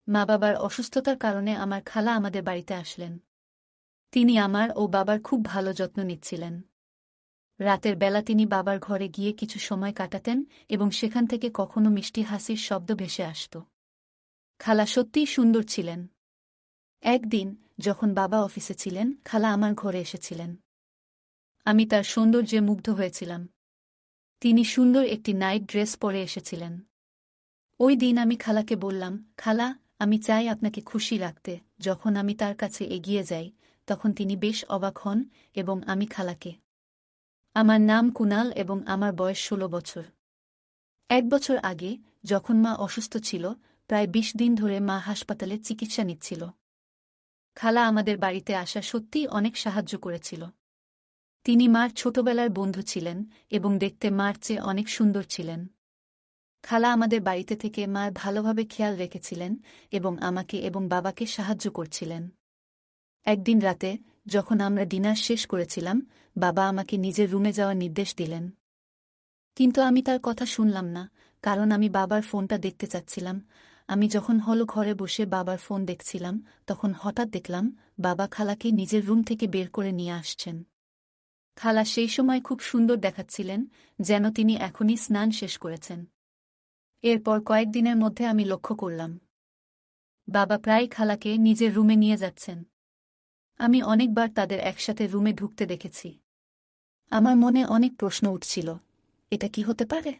মা-বাবার অসুস্থতার কারণে আমার খালা আমাদের বাড়িতে আসলেন। তিনি আমার ও বাবার খুব ভালো যত্ন নিচ্ছিলেন। রাতের বেলা তিনি বাবার ঘরে গিয়ে কিছু সময় কাটাতেন এবং সেখান থেকে কখনো মিষ্টি হাসির শব্দ ভেসে আসত। খালা সত্যিই সুন্দর ছিলেন। একদিন যখন বাবা অফিসে ছিলেন, খালা আমার ঘরে এসেছিলেন। আমি তার সৌন্দর্যে মুগ্ধ হয়েছিলাম। তিনি সুন্দর একটি নাইট ড্রেস পরে এসেছিলেন। ওই দিন আমি খালাকে বললাম, খালা, আমি চাই আপনাকে খুশি রাখতে। যখন আমি তার কাছে এগিয়ে যাই, তখন তিনি বেশ অবাক হন এবং আমি খালাকে। আমার নাম কুনাল এবং আমার বয়স ১৬ বছর। ১ বছর আগে, যখন মা অসুস্থ ছিল, প্রায় ২০ দিন ধরে মা হাসপাতালে চিকিৎসা নিচ্ছিল। খালা আমাদের বাড়িতে আসা সত্যিই অনেক সাহায্য করেছিল। তিনি মার ছোটবেলার বন্ধু ছিলেন এবং দেখতে মার চেয়ে অনেক সুন্দর ছিলেন। খালা আমাদের বাড়িতে থেকে মার ভালোভাবে খেয়াল রেখেছিলেন এবং আমাকে এবং বাবাকে সাহায্য করছিলেন। একদিন রাতে, যখন আমরা ডিনার শেষ করেছিলাম, বাবা আমাকে নিজের রুমে যাওয়ার নির্দেশ দিলেন। কিন্তু আমি তার কথা শুনলাম না, কারণ আমি বাবার ফোনটা দেখতে চাচ্ছিলাম। আমি যখন হল ঘরে বসে বাবার ফোন দেখছিলাম, তখন হঠাৎ দেখলাম বাবা খালাকে নিজের রুম থেকে বের করে নিয়ে আসছেন। খালা সেই সময় খুব সুন্দর দেখাচ্ছিলেন, যেন তিনি এখনই স্নান শেষ করেছেন। এরপর কয়েকদিনের মধ্যে আমি লক্ষ্য করলাম বাবা প্রায় খালাকে নিজের রুমে নিয়ে যাচ্ছেন। আমি অনেকবার তাদের একসাথে রুমে ঢুকতে দেখেছি। আমার মনে অনেক প্রশ্ন উঠছিল, এটা কি হতে পারে?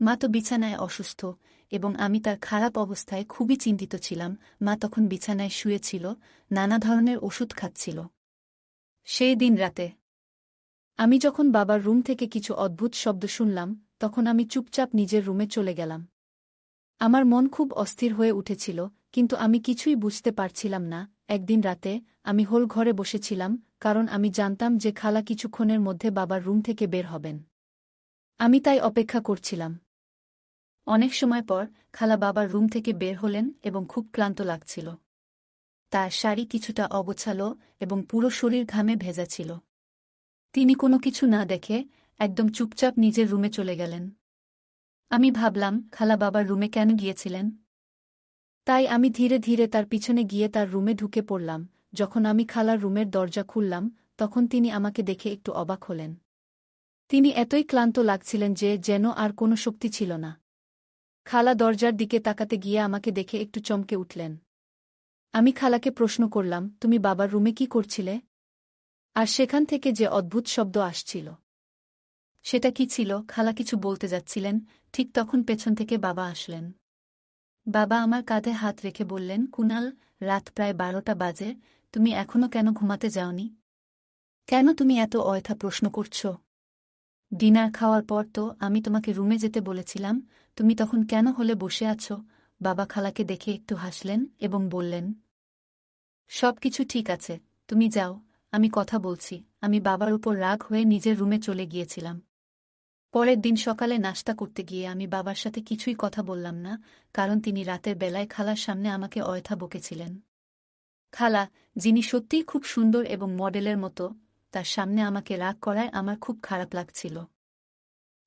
মা তো বিছানায় অসুস্থ এবং আমি তার খারাপ অবস্থায় খুবই চিন্তিত ছিলাম। মা তখন বিছানায় শুয়েছিল, নানা ধরনের ওষুধ খাচ্ছিল। সেই দিন রাতে আমি যখন বাবার রুম থেকে কিছু অদ্ভুত শব্দ শুনলাম, তখন আমি চুপচাপ নিজের রুমে চলে গেলাম। আমার মন খুব অস্থির হয়ে উঠেছিল, কিন্তু আমি কিছুই বুঝতে পারছিলাম না। একদিন রাতে আমি হোল ঘরে বসেছিলাম, কারণ আমি জানতাম যে খালা কিছুক্ষণের মধ্যে বাবার রুম থেকে বের হবেন। আমি তাই অপেক্ষা করছিলাম। অনেক সময় পর খালা বাবার রুম থেকে বের হলেন এবং খুব ক্লান্ত লাগছিল। তার শাড়ি কিছুটা অগোছালো এবং পুরো শরীর ঘামে ভেজা ছিল। তিনি কোনো কিছু না দেখে একদম চুপচাপ নিজের রুমে চলে গেলেন। আমি ভাবলাম, খালা বাবার রুমে কেন গিয়েছিলেন? তাই আমি ধীরে ধীরে তার পিছনে গিয়ে তার রুমে ঢুকে পড়লাম। যখন আমি খালার রুমের দরজা খুললাম, তখন তিনি আমাকে দেখে একটু অবাক হলেন। তিনি এতই ক্লান্ত লাগছিলেন যে যেন আর কোনো শক্তি ছিল না। খালা দরজার দিকে তাকাতে গিয়ে আমাকে দেখে একটু চমকে উঠলেন। আমি খালাকে প্রশ্ন করলাম, তুমি বাবার রুমে কি করছিলে? আর সেখান থেকে যে অদ্ভুত শব্দ আসছিল, সেটা কি ছিল? খালা কিছু বলতে যাচ্ছিলেন, ঠিক তখন পেছন থেকে বাবা আসলেন। বাবা আমার কাঁধে হাত রেখে বললেন, কুনাল, রাত প্রায় ১২টা বাজে, তুমি এখনো কেন ঘুমাতে যাওনি? কেন তুমি এত অযথা প্রশ্ন করছ? ডিনার খাওয়ার পর তো আমি তোমাকে রুমে যেতে বলেছিলাম, তুমি তখন কেন হলে বসে আছো? বাবা খালাকে দেখে একটু হাসলেন এবং বললেন, সব কিছু ঠিক আছে, তুমি যাও, আমি কথা বলছি। আমি বাবার উপর রাগ হয়ে নিজের রুমে চলে গিয়েছিলাম। পরের দিন সকালে নাশতা করতে গিয়ে আমি বাবার সাথে কিছুই কথা বললাম না, কারণ তিনি রাতের বেলায় খালার সামনে আমাকে অযথা বকেছিলেন। খালা, যিনি সত্যিই খুব সুন্দর এবং মডেলের মতো, তার সামনে আমাকে রাগ করায় আমার খুব খারাপ লাগছিল।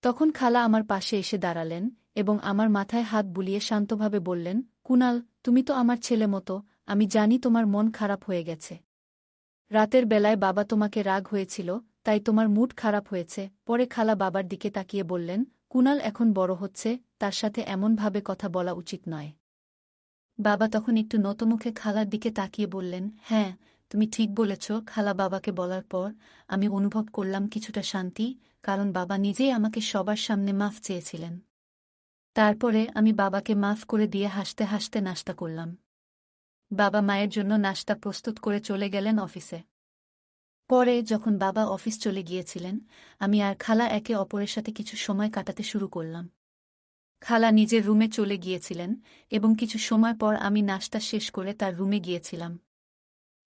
তখন খালা আমার পাশে এসে দাঁড়ালেন এবং আমার মাথায় হাত বুলিয়ে শান্তভাবে বললেন, কুনাল, তুমি তো আমার ছেলে মতো, আমি জানি তোমার মন খারাপ হয়ে গেছে। রাতের বেলায় বাবা তোমাকে রাগ হয়েছিল, তাই তোমার মুড খারাপ হয়েছে। পরে খালা বাবার দিকে তাকিয়ে বললেন, কুনাল এখন বড় হচ্ছে, তার সাথে এমনভাবে কথা বলা উচিত নয়। বাবা তখন একটু নতমুখে খালার দিকে তাকিয়ে বললেন, হ্যাঁ, তুমি ঠিক বলেছ। খালা বাবাকে বলার পর আমি অনুভব করলাম কিছুটা শান্তি, কারণ বাবা নিজেই আমাকে সবার সামনে মাফ চেয়েছিলেন। তারপরে আমি বাবাকে মাফ করে দিয়ে হাসতে হাসতে নাশতা করলাম। বাবা মায়ের জন্য নাশতা প্রস্তুত করে চলে গেলেন অফিসে। পরে যখন বাবা অফিস চলে গিয়েছিলেন, আমি আর খালা একে অপরের সাথে কিছু সময় কাটাতে শুরু করলাম। খালা নিজের রুমে চলে গিয়েছিলেন এবং কিছু সময় পর আমি নাশতা শেষ করে তার রুমে গিয়েছিলাম।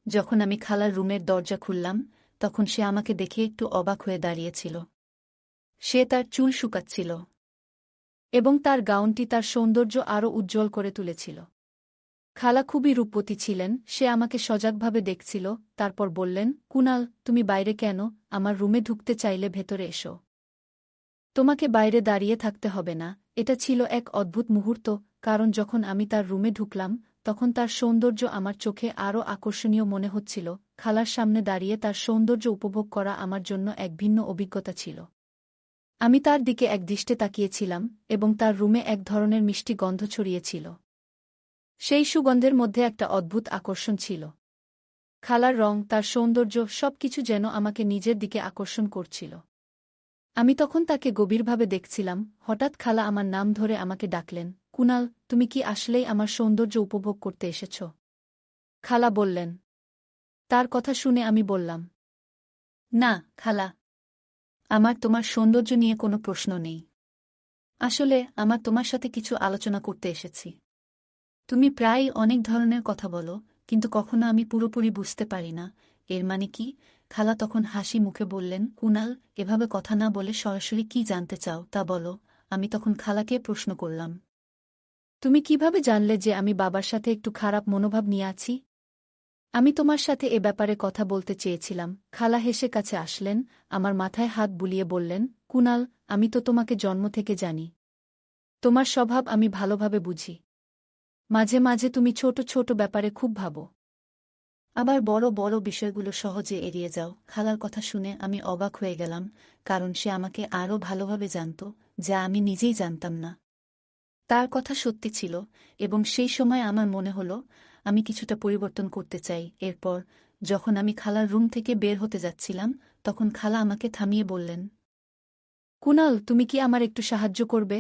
যখন আমি খালার রুমের দরজা খুললাম, তখন সে আমাকে দেখে একটু অবাক হয়ে দাঁড়িয়েছিল। সে তার চুল শুকাচ্ছিল এবং তার গাউনটি তার সৌন্দর্য আরও উজ্জ্বল করে তুলেছিল। খালা খুবই রূপবতী ছিলেন, সে আমাকে সজাগভাবে দেখছিল। তারপর বললেন, কুনাল, তুমি বাইরে কেন? আমার রুমে ঢুকতে চাইলে ভেতরে এসো। তোমাকে বাইরে দাঁড়িয়ে থাকতে হবে না। এটা ছিল এক অদ্ভুত মুহূর্ত, কারণ যখন আমি তার রুমে ঢুকলাম, তখন তার সৌন্দর্য আমার চোখে আরও আকর্ষণীয় মনে হচ্ছিল। খালার সামনে দাঁড়িয়ে তার সৌন্দর্য উপভোগ করা আমার জন্য এক ভিন্ন অভিজ্ঞতা ছিল। আমি তার দিকে একদৃষ্টে তাকিয়েছিলাম এবং তার রুমে এক ধরনের মিষ্টি গন্ধ ছড়িয়েছিল। সেই সুগন্ধের মধ্যে একটা অদ্ভুত আকর্ষণ ছিল। খালার রং, তার সৌন্দর্য, সবকিছু যেন আমাকে নিজের দিকে আকর্ষণ করছিল। আমি তখন তাকে গভীরভাবে দেখছিলাম। হঠাৎ খালা আমার নাম ধরে আমাকে ডাকলেন, কুনাল, তুমি কি আসলেই আমার সৌন্দর্য উপভোগ করতে এসেছ? খালা বললেন। তার কথা শুনে আমি বললাম, না খালা, আমার তোমার সৌন্দর্য নিয়ে কোনো প্রশ্ন নেই। আসলে আমার তোমার সাথে কিছু আলোচনা করতে এসেছি। তুমি প্রায়ই অনেক ধরনের কথা বলো, কিন্তু কখনো আমি পুরোপুরি বুঝতে পারি না এর মানে কি। খালা তখন হাসি মুখে বললেন, কুনাল, এভাবে কথা না বলে সরাসরি কি জানতে চাও তা বলো। আমি তখন খালাকে প্রশ্ন করলাম, তুমি কিভাবে জানলে যে আমি বাবার সাথে একটু খারাপ মনোভাব নিয়ে আছি? আমি তোমার সাথে এ ব্যাপারে কথা বলতে চেয়েছিলাম। খালা হেসে কাছে আসলেন, আমার মাথায় হাত বুলিয়ে বললেন, কুনাল, আমি তো তোমাকে জন্ম থেকে জানি। তোমার স্বভাব আমি ভালোভাবে বুঝি। মাঝে মাঝে তুমি ছোট ছোট ব্যাপারে খুব ভাবো, আবার বড় বড় বিষয়গুলো সহজে এড়িয়ে যাও। খালার কথা শুনে আমি অবাক হয়ে গেলাম, কারণ সে আমাকে আরও ভালোভাবে জানত, যা আমি নিজেই জানতাম না। তার কথা সত্যি ছিল, এবং সেই সময় আমার মনে হলো আমি কিছুটা পরিবর্তন করতে চাই। এরপর যখন আমি খালার রুম থেকে বের হতে যাচ্ছিলাম, তখন খালা আমাকে থামিয়ে বললেন, কুনাল, তুমি কি আমার একটু সাহায্য করবে?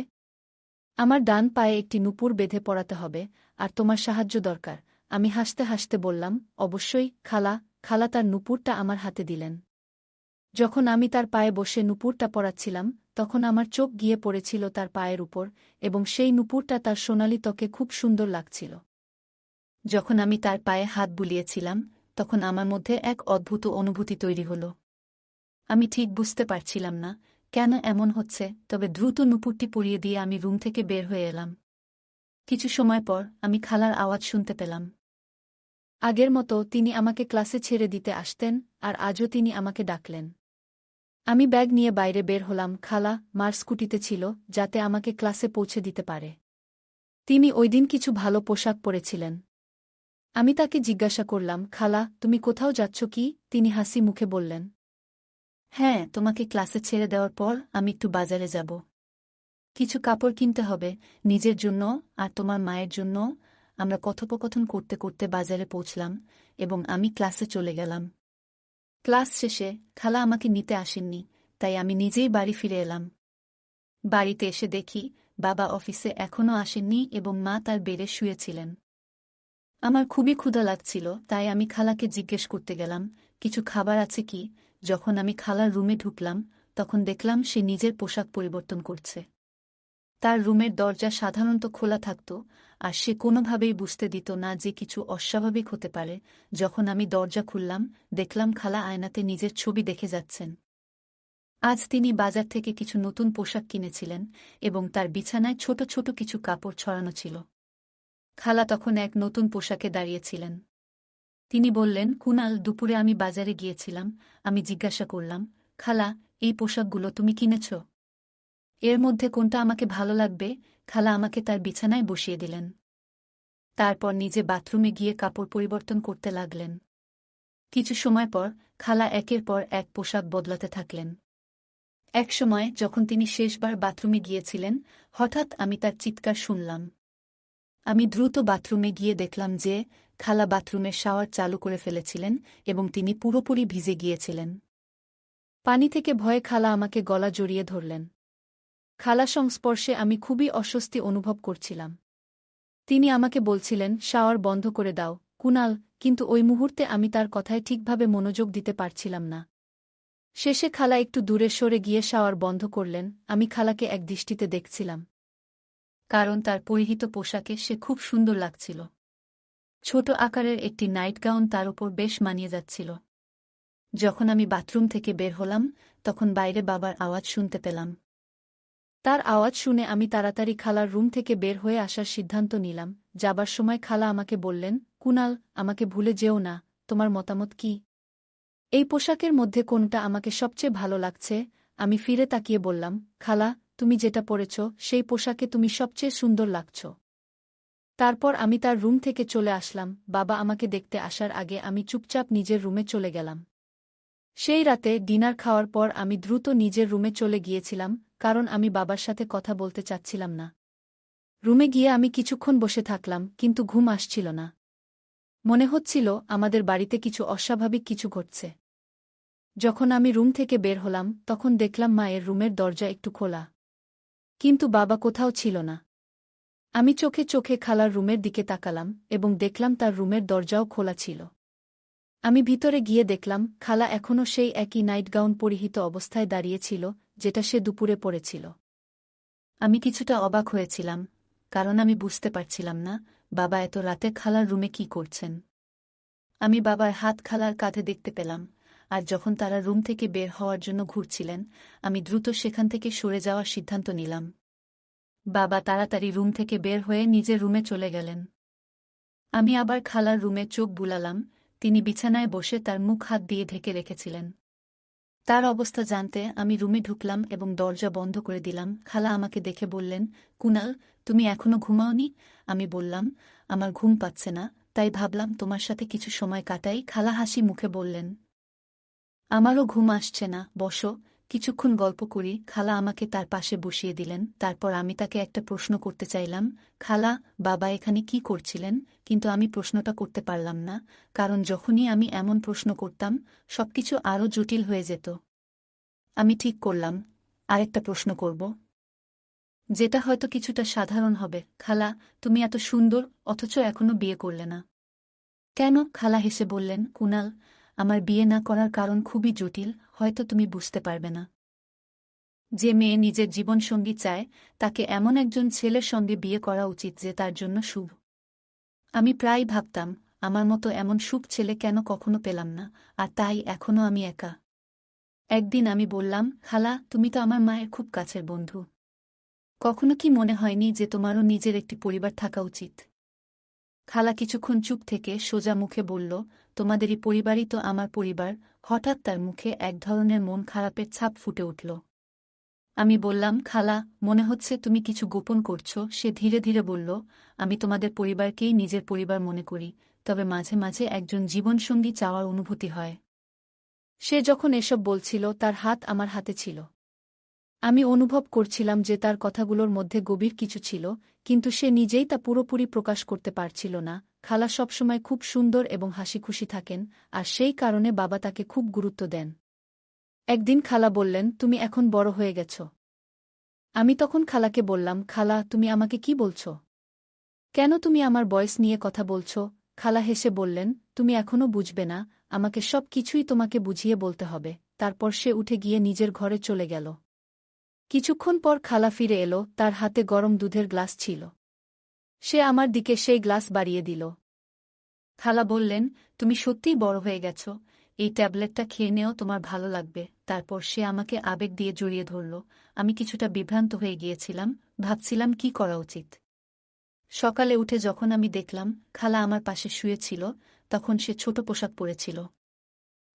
আমার ডান পায়ে একটি নূপুর বেঁধে পড়াতে হবে, আর তোমার সাহায্য দরকার। আমি হাসতে হাসতে বললাম, অবশ্যই খালা। খালা তার নূপুরটা আমার হাতে দিলেন। যখন আমি তার পায়ে বসে নূপুরটা পরাচ্ছিলাম, তখন আমার চোখ গিয়ে পড়েছিল তার পায়ের উপর, এবং সেই নূপুরটা তার সোনালি ত্বকে খুব সুন্দর লাগছিল। যখন আমি তার পায়ে হাত বুলিয়েছিলাম, তখন আমার মধ্যে এক অদ্ভুত অনুভূতি তৈরি হল। আমি ঠিক বুঝতে পারছিলাম না কেন এমন হচ্ছে, তবে দ্রুত নূপুরটি পরিয়ে দিয়ে আমি রুম থেকে বের হয়ে এলাম। কিছু সময় পর আমি খালার আওয়াজ শুনতে পেলাম। আগের মতো তিনি আমাকে ক্লাসে ছেড়ে দিতে আসতেন, আর আজও তিনি আমাকে ডাকলেন। আমি ব্যাগ নিয়ে বাইরে বের হলাম। খালা মার স্কুটিতে ছিল, যাতে আমাকে ক্লাসে পৌঁছে দিতে পারে। তিনি ওইদিন কিছু ভালো পোশাক পরেছিলেন। আমি তাকে জিজ্ঞাসা করলাম, খালা, তুমি কোথাও যাচ্ছ কি? তিনি হাসি মুখে বললেন, হ্যাঁ, তোমাকে ক্লাসে ছেড়ে দেওয়ার পর আমি একটু বাজারে যাব। কিছু কাপড় কিনতে হবে, নিজের জন্য আর তোমার মায়ের জন্য। আমরা কথোপকথন করতে করতে বাজারে পৌঁছলাম, এবং আমি ক্লাসে চলে গেলাম। ক্লাস শেষে খালা আমাকে নিতে আসেননি, তাই আমি নিজেই বাড়ি ফিরে এলাম। বাড়িতে এসে দেখি বাবা অফিসে এখনও আসেননি এবং মা তার বেডে শুয়েছিলেন। আমার খুবই ক্ষুধা লাগছিল, তাই আমি খালাকে জিজ্ঞেস করতে গেলাম, কিছু খাবার আছে কি? যখন আমি খালার রুমে ঢুকলাম, তখন দেখলাম সে নিজের পোশাক পরিবর্তন করছে। তার রুমের দরজা সাধারণত খোলা থাকত, আর সে কোনোভাবেই বুঝতে দিত না যে কিছু অস্বাভাবিক হতে পারে। যখন আমি দরজা খুললাম, দেখলাম খালা আয়নাতে নিজের ছবি দেখে যাচ্ছেন। আজ তিনি বাজার থেকে কিছু নতুন পোশাক কিনেছিলেন, এবং তার বিছানায় ছোট ছোট কিছু কাপড় ছড়ানো ছিল। খালা তখন এক নতুন পোশাকে দাঁড়িয়েছিলেন। তিনি বললেন, কুনাল, দুপুরে আমি বাজারে গিয়েছিলাম। আমি জিজ্ঞাসা করলাম, খালা, এই পোশাকগুলো তুমি কিনেছ? এর মধ্যে কোনটা আমাকে ভালো লাগবে? খালা আমাকে তার বিছানায় বসিয়ে দিলেন। তারপর নিজে বাথরুমে গিয়ে কাপড় পরিবর্তন করতে লাগলেন। কিছু সময় পর খালা একের পর এক পোশাক বদলাতে থাকলেন। এক সময় যখন তিনি শেষবার বাথরুমে গিয়েছিলেন, হঠাৎ আমি তার চিৎকার শুনলাম। আমি দ্রুত বাথরুমে গিয়ে দেখলাম যে খালা বাথরুমের শাওয়ার চালু করে ফেলেছিলেন, এবং তিনি পুরোপুরি ভিজে গিয়েছিলেন। পানি থেকে ভয়ে খালা আমাকে গলা জড়িয়ে ধরলেন। খালা সংস্পর্শে আমি খুবই অস্বস্তি অনুভব করছিলাম। তিনি আমাকে বলছিলেন, শাওয়ার বন্ধ করে দাও কুনাল, কিন্তু ওই মুহূর্তে আমি তার কথায় ঠিকভাবে মনোযোগ দিতে পারছিলাম না। শেষে খালা একটু দূরে সরে গিয়ে শাওয়ার বন্ধ করলেন। আমি খালাকে একদৃষ্টিতে দেখছিলাম, কারণ তার পরিহিত পোশাকে সে খুব সুন্দর লাগছিল। ছোট আকারের একটি নাইট গাউন তার উপর বেশ মানিয়ে যাচ্ছিল। যখন আমি বাথরুম থেকে বের হলাম, তখন বাইরে বাবার আওয়াজ শুনতে পেলাম। তার আওয়াজ শুনে আমি তাড়াতাড়ি খালার রুম থেকে বের হয়ে আসার সিদ্ধান্ত নিলাম। যাবার সময় খালা আমাকে বললেন, কুনাল, আমাকে ভুলে যেও না। তোমার মতামত কি? এই পোশাকের মধ্যে কোনটা আমাকে সবচেয়ে ভালো লাগছে? আমি ফিরে তাকিয়ে বললাম, খালা, তুমি যেটা পরেছ সেই পোশাকে তুমি সবচেয়ে সুন্দর লাগছ। তারপর আমি তার রুম থেকে চলে আসলাম। বাবা আমাকে দেখতে আসার আগে আমি চুপচাপ নিজের রুমে চলে গেলাম। সেই রাতে ডিনার খাওয়ার পর আমি দ্রুত নিজের রুমে চলে গিয়েছিলাম, কারণ আমি বাবার সাথে কথা বলতে চাচ্ছিলাম না। রুমে গিয়ে আমি কিছুক্ষণ বসে থাকলাম, কিন্তু ঘুম আসছিল না। মনে হচ্ছিল আমাদের বাড়িতে কিছু অস্বাভাবিক কিছু ঘটছে। যখন আমি রুম থেকে বের হলাম, তখন দেখলাম মায়ের রুমের দরজা একটু খোলা, কিন্তু বাবা কোথাও ছিল না। আমি চোখে চোখে খালার রুমের দিকে তাকালাম এবং দেখলাম তার রুমের দরজাও খোলা ছিল। আমি ভিতরে গিয়ে দেখলাম খালা এখনও সেই একই নাইট গাউন পরিহিত অবস্থায় দাঁড়িয়েছিল, যেটা সে দুপুরে পরেছিল। আমি কিছুটা অবাক হয়েছিলাম, কারণ আমি বুঝতে পারছিলাম না বাবা এত রাতে খালার রুমে কি করছেন। আমি বাবার হাত খালার কাঁধে দেখতে পেলাম, আর যখন তারা রুম থেকে বের হওয়ার জন্য ঘুরছিলেন, আমি দ্রুত সেখান থেকে সরে যাওয়ার সিদ্ধান্ত নিলাম। বাবা তাড়াতাড়ি রুম থেকে বের হয়ে নিজের রুমে চলে গেলেন। আমি আবার খালার রুমে চোখ বুলালাম। তিনি বিছানায় বসে তার মুখ হাত দিয়ে ঢেকে রেখেছিলেন। তার অবস্থা জানতে আমি রুমে ঢুকলাম এবং দরজা বন্ধ করে দিলাম। খালা আমাকে দেখে বললেন, কুনাল, তুমি এখনো ঘুমাওনি? আমি বললাম, আমার ঘুম পাচ্ছে না, তাই ভাবলাম তোমার সাথে কিছু সময় কাটাই। খালা হাসি মুখে বললেন, আমারও ঘুম আসছে না, বসো, কিছুক্ষণ গল্প করি। খালা আমাকে তার পাশে বসিয়ে দিলেন। তারপর আমি তাকে একটা প্রশ্ন করতে চাইলাম, খালা, বাবা এখানে কি করছিলেন? কিন্তু আমি প্রশ্নটা করতে পারলাম না, কারণ যখনই আমি এমন প্রশ্ন করতাম, সবকিছু আরও জটিল হয়ে যেত। আমি ঠিক করলাম, আরেকটা প্রশ্ন করব, যেটা হয়তো কিছুটা সাধারণ হবে। খালা, তুমি এত সুন্দর, অথচ এখনো বিয়ে করলে না কেন? খালা হেসে বললেন, কুনাল, আমার বিয়ে না করার কারণ খুবই জটিল, হয়তো তুমি বুঝতে পারবে না। যে মেয়ে নিজের জীবনসঙ্গী চায়, তাকে এমন একজন ছেলের সঙ্গে বিয়ে করা উচিত যে তার জন্য শুভ। আমি প্রায় ভাবতাম, আমার মতো এমন শুভ ছেলে কেন কখনো পেলাম না, আর তাই এখনো আমি একা। একদিন আমি বললাম, খালা, তুমি তো আমার মায়ের খুব কাছের বন্ধু। কখনো কি মনে হয়নি যে তোমারও নিজের একটি পরিবার থাকা উচিত? খালা কিছুক্ষণ চুপ থেকে সোজা মুখে বলল, তোমাদেরই পরিবারই তো আমার পরিবার। হঠাৎ তার মুখে এক ধরনের মন খারাপের ছাপ ফুটে উঠল। আমি বললাম, খালা, মনে হচ্ছে তুমি কিছু গোপন করছো। সে ধীরে ধীরে বলল, আমি তোমাদের পরিবারকেই নিজের পরিবার মনে করি, তবে মাঝে মাঝে একজন জীবনসঙ্গী চাওয়ার অনুভূতি হয়। সে যখন এসব বলছিল, তার হাত আমার হাতে ছিল। আমি অনুভব করছিলাম যে তার কথাগুলোর মধ্যে গভীর কিছু ছিল, কিন্তু সে নিজেই তা পুরোপুরি প্রকাশ করতে পারছিল না। খালা সবসময় খুব সুন্দর এবং হাসিখুশি থাকেন, আর সেই কারণে বাবা তাকে খুব গুরুত্ব দেন। একদিন খালা বললেন, তুমি এখন বড় হয়ে গেছ। আমি তখন খালাকে বললাম, খালা, তুমি আমাকে কি বলছ? কেন তুমি আমার বয়স নিয়ে কথা বলছ? খালা হেসে বললেন, তুমি এখনও বুঝবে না, আমাকে সব কিছুই তোমাকে বুঝিয়ে বলতে হবে। তারপর সে উঠে গিয়ে নিজের ঘরে চলে গেল। কিছুক্ষণ পর খালা ফিরে এলো, তার হাতে গরম দুধের গ্লাস ছিল। সে আমার দিকে সেই গ্লাস বাড়িয়ে দিল। খালা বললেন, তুমি সত্যিই বড় হয়ে গেছ, এই ট্যাবলেটটা খেয়ে নেও, তোমার ভালো লাগবে। তারপর সে আমাকে আবেগ দিয়ে জড়িয়ে ধরল। আমি কিছুটা বিভ্রান্ত হয়ে গিয়েছিলাম, ভাবছিলাম কি করা উচিত। সকালে উঠে যখন আমি দেখলাম খালা আমার পাশে শুয়েছিল, তখন সে ছোট পোশাক পরেছিল।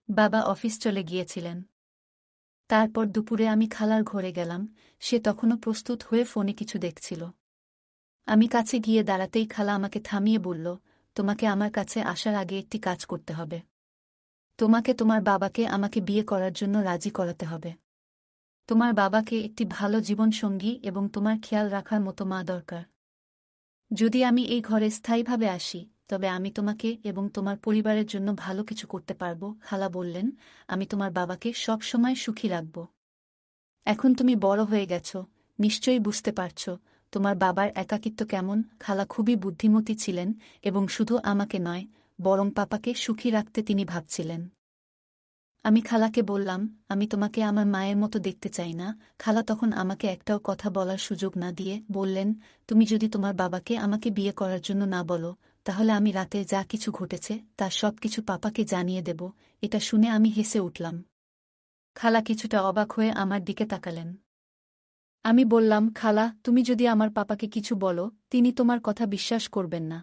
বাবা অফিস চলে গিয়েছিলেন। তারপর দুপুরে আমি খালার ঘরে গেলাম, সে তখনও প্রস্তুত হয়ে ফোনে কিছু দেখছিল। আমি কাছে গিয়ে দাঁড়াতেই খালা আমাকে থামিয়ে বলল, তোমাকে আমার কাছে আসার আগে একটি কাজ করতে হবে। তোমাকে তোমার বাবাকে আমাকে বিয়ে করার জন্য রাজি করাতে হবে। তোমার বাবাকে একটি ভালো জীবনসঙ্গী এবং তোমার খেয়াল রাখার মতো মা দরকার। যদি আমি এই ঘরে স্থায়ীভাবে আসি, তবে আমি তোমাকে এবং তোমার পরিবারের জন্য ভালো কিছু করতে পারব। খালা বললেন, আমি তোমার বাবাকে সব সময় সুখী রাখব। এখন তুমি বড় হয়ে গেছ, নিশ্চয়ই বুঝতে পারছ তোমার বাবার একাকিত্ব কেমন। খালা খুবই বুদ্ধিমতী ছিলেন এবং শুধু আমাকে নয়, বরং পাপাকে সুখী রাখতে তিনি ভাবছিলেন। আমি খালাকে বললাম, আমি তোমাকে আমার মায়ের মতো দেখতে চাই না। খালা তখন আমাকে একটাও কথা বলার সুযোগ না দিয়ে বললেন, তুমি যদি তোমার বাবাকে আমাকে বিয়ে করার জন্য না বলো, তাহলে আমি রাতে যা কিছু ঘটেছে তার সব কিছু পাপাকে জানিয়ে দেব। এটা শুনে আমি হেসে উঠলাম। খালা কিছুটা অবাক হয়ে আমার দিকে তাকালেন। আমি বললাম, খালা, তুমি যদি আমার পাপাকে কিছু বলো, তিনি তোমার কথা বিশ্বাস করবেন না,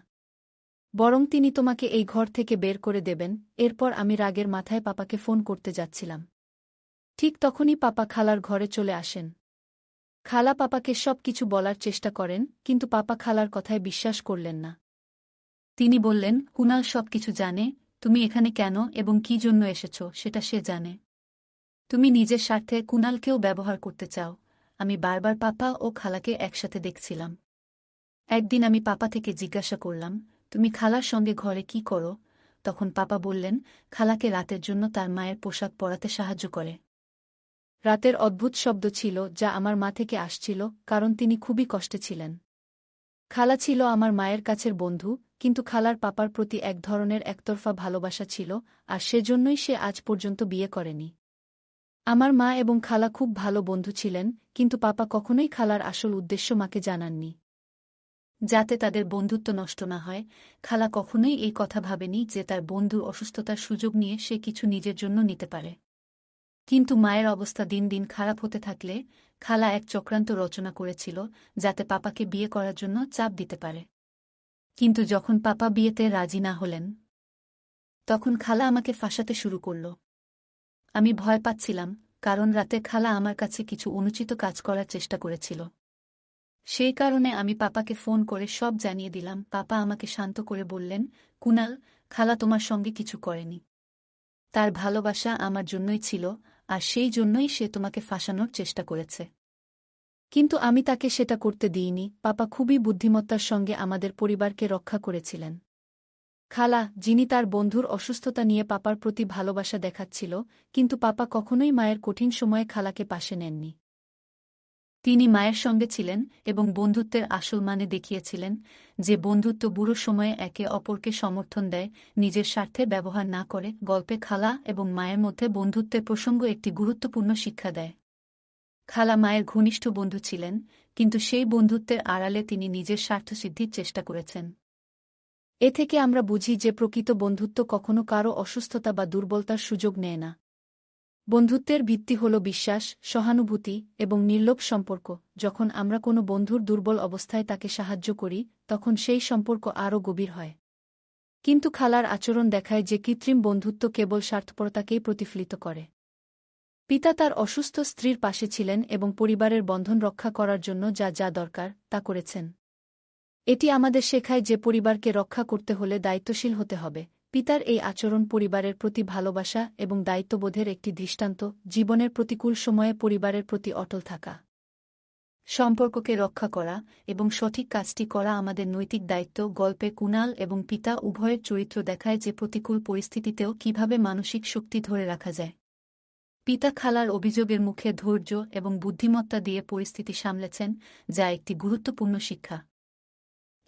বরং তিনি তোমাকে এই ঘর থেকে বের করে দেবেন। এরপর আমি রাগের মাথায় পাপাকে ফোন করতে যাচ্ছিলাম। ঠিক তখনই পাপা খালার ঘরে চলে আসেন। খালা পাপাকে সব কিছু বলার চেষ্টা করেন, কিন্তু পাপা খালার কথায় বিশ্বাস করলেন না। তিনি বললেন, কুনাল সব কিছু জানে, তুমি এখানে কেন এবং কি জন্য এসেছ সেটা সে জানে। তুমি নিজের স্বার্থে কুনালকেও ব্যবহার করতে চাও। আমি বারবার পাপা ও খালাকে একসাথে দেখছিলাম। একদিন আমি পাপা থেকে জিজ্ঞাসা করলাম, তুমি খালার সঙ্গে ঘরে কি করো? তখন পাপা বললেন, খালাকে রাতের জন্য তার মায়ের পোশাক পরাতে সাহায্য করে। রাতের অদ্ভুত শব্দ ছিল যা আমার মা থেকে আসছিল, কারণ তিনি খুবই কষ্টে ছিলেন। খালা ছিল আমার মায়ের কাছের বন্ধু, কিন্তু খালার পাপার প্রতি এক ধরনের একতরফা ভালোবাসা ছিল, আর সেজন্যই সে আজ পর্যন্ত বিয়ে করেনি। আমার মা এবং খালা খুব ভালো বন্ধু ছিলেন, কিন্তু পাপা কখনোই খালার আসল উদ্দেশ্য মাকে জানাননি। যাতে তাদের বন্ধুত্ব নষ্ট না হয়, খালা কখনোই এই কথা ভাবেনি যে তার বন্ধুর অসুস্থতার সুযোগ নিয়ে সে কিছু নিজের জন্য নিতে পারে। কিন্তু মায়ের অবস্থা দিন দিন খারাপ হতে থাকলে খালা এক চক্রান্ত রচনা করেছিল, যাতে পাপাকে বিয়ে করার জন্য চাপ দিতে পারে। কিন্তু যখন পাপা বিয়েতে রাজি না হলেন, তখন খালা আমাকে ফাঁসাতে শুরু করল। আমি ভয় পাচ্ছিলাম, কারণ রাতে খালা আমার কাছে কিছু অনুচিত কাজ করার চেষ্টা করেছিল। সেই কারণে আমি পাপাকে ফোন করে সব জানিয়ে দিলাম। পাপা আমাকে শান্ত করে বললেন, কুনাল, খালা তোমার সঙ্গে কিছু করেনি। তার ভালোবাসা আমার জন্যই ছিল, আর সেই জন্যই সে তোমাকে ফাঁসানোর চেষ্টা করেছে। কিন্তু আমি তাকে সেটা করতে দিইনি। পাপা খুবই বুদ্ধিমত্তার সঙ্গে আমাদের পরিবারকে রক্ষা করেছিলেন। খালা, যিনি তার বন্ধুর অসুস্থতা নিয়ে পাপার প্রতি ভালোবাসা দেখাচ্ছিল, কিন্তু পাপা কখনোই মায়ের কঠিন সময়ে খালাকে পাশে নেননি। তিনি মায়ের সঙ্গে ছিলেন এবং বন্ধুত্বের আসল মানে দেখিয়েছিলেন, যে বন্ধুত্ব বুড়ো সময়ে একে অপরকে সমর্থন দেয়, নিজের স্বার্থে ব্যবহার না করে। গল্পে খালা এবং মায়ের মধ্যে বন্ধুত্বের প্রসঙ্গ একটি গুরুত্বপূর্ণ শিক্ষা দেয়। খালা মায়ের ঘনিষ্ঠ বন্ধু ছিলেন, কিন্তু সেই বন্ধুত্বের আড়ালে তিনি নিজের স্বার্থসিদ্ধির চেষ্টা করেছেন। এ থেকে আমরা বুঝি যে প্রকৃত বন্ধুত্ব কখনো কারও অসুস্থতা বা দুর্বলতার সুযোগ নেয় না। বন্ধুত্বের ভিত্তি হল বিশ্বাস, সহানুভূতি এবং নির্লোভ সম্পর্ক। যখন আমরা কোনো বন্ধুর দুর্বল অবস্থায় তাকে সাহায্য করি, তখন সেই সম্পর্ক আরও গভীর হয়। কিন্তু খালার আচরণ দেখায় যে কৃত্রিম বন্ধুত্ব কেবল স্বার্থপরতাকেই প্রতিফলিত করে। পিতা তার অসুস্থ স্ত্রীর পাশে ছিলেন এবং পরিবারের বন্ধন রক্ষা করার জন্য যা যা দরকার তা করেছেন। এটি আমাদের শেখায় যে পরিবারকে রক্ষা করতে হলে দায়িত্বশীল হতে হবে। পিতার এই আচরণ পরিবারের প্রতি ভালোবাসা এবং দায়িত্ববোধের একটি দৃষ্টান্ত। জীবনের প্রতিকূল সময়ে পরিবারের প্রতি অটল থাকা, সম্পর্ককে রক্ষা করা এবং সঠিক কাজটি করা আমাদের নৈতিক দায়িত্ব। গল্পে কুনাল এবং পিতা উভয়ের চরিত্র দেখায় যে প্রতিকূল পরিস্থিতিতেও কিভাবে মানসিক শক্তি ধরে রাখা যায়। পিতা খালার অভিযোগের মুখে ধৈর্য এবং বুদ্ধিমত্তা দিয়ে পরিস্থিতি সামলেছেন, যা একটি গুরুত্বপূর্ণ শিক্ষা।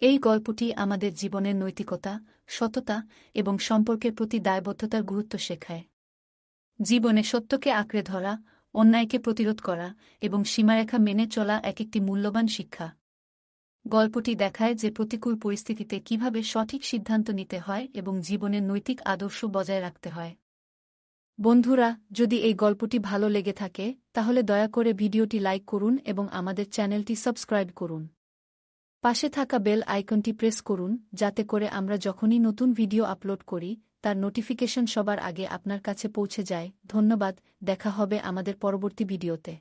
এই গল্পটি আমাদের জীবনের নৈতিকতা, সততা এবং সম্পর্কের প্রতি দায়বদ্ধতার গুরুত্ব শেখায়। জীবনে সত্যকে আঁকড়ে ধরা, অন্যায়কে প্রতিরোধ করা এবং সীমারেখা মেনে চলা একটি মূল্যবান শিক্ষা। গল্পটি দেখায় যে প্রতিকূল পরিস্থিতিতে কিভাবে সঠিক সিদ্ধান্ত নিতে হয় এবং জীবনের নৈতিক আদর্শ বজায় রাখতে হয়। বন্ধুরা, যদি এই গল্পটি ভালো লেগে থাকে, তাহলে দয়া করে ভিডিওটি লাইক করুন এবং আমাদের চ্যানেলটি সাবস্ক্রাইব করুন। পাশে থাকা বেল আইকনটি প্রেস করুন, যাতে করে আমরা যখনই নতুন ভিডিও আপলোড করি, তার নোটিফিকেশন সবার আগে আপনার কাছে পৌঁছে যায়। ধন্যবাদ, দেখা হবে আমাদের পরবর্তী ভিডিওতে।